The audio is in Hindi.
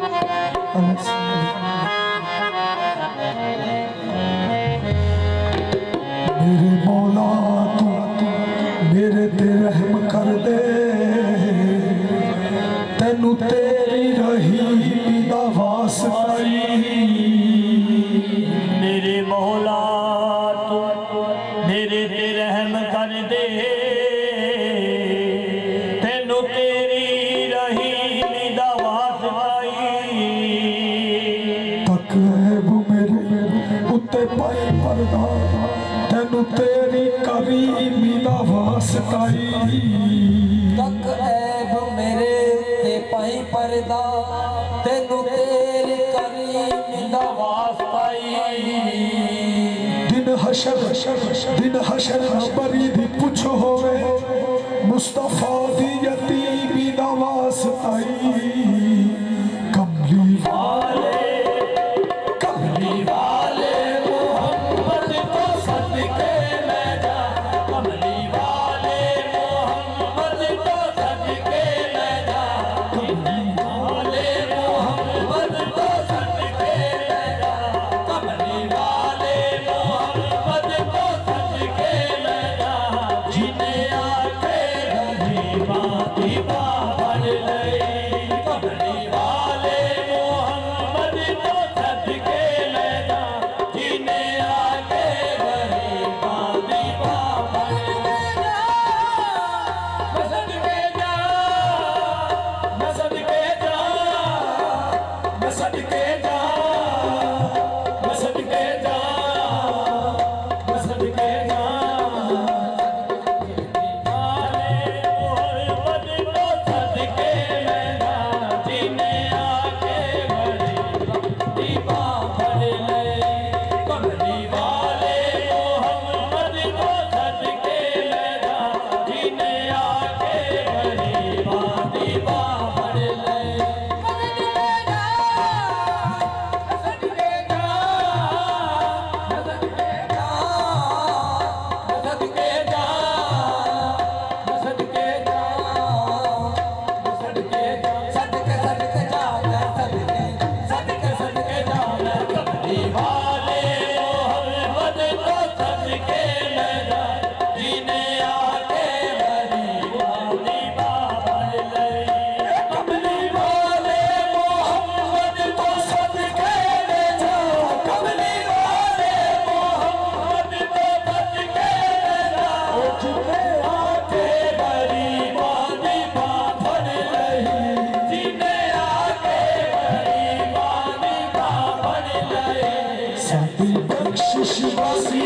मेरे मौला तू मेरे ते रहम कर दे, तेनू तेरी रही दा वास्ता। मेरे मौला तू मेरे ते रहम कर दे, तेनू तेरी रहीम दा वास्ता। तक ऐब मेरे उत्ते पाए पर्दा, तेनू तेरी करीमी दा वास्ता। तक ऐब मेरे ते पाई पर्दा, तेनू तेरी करीमी दा वास्ता। दिन हशर बरी दी पुछ होवे, मुस्तफा दी यतीमी दा वास्ता। कमली वाले मोहम्मद को सदके मैं जा, कमली वाले मोहम्मद को सदके मैं जा, कमली वाले मोहम्मद को सदके मैं जा, कमली वाले मोहम्मद को सदके मैं जा। जिन्हें आके गरीबा दीवा भर लई, कमली वाले मोहम्मद को सदके मैं जा, जिन्हें आके गरीबा दीवा भर लई। मैं सदके जा, मैं सदके जा, मैं सदके जा, मैं सदके जा, मैं सदके जा। बख्शिश वाली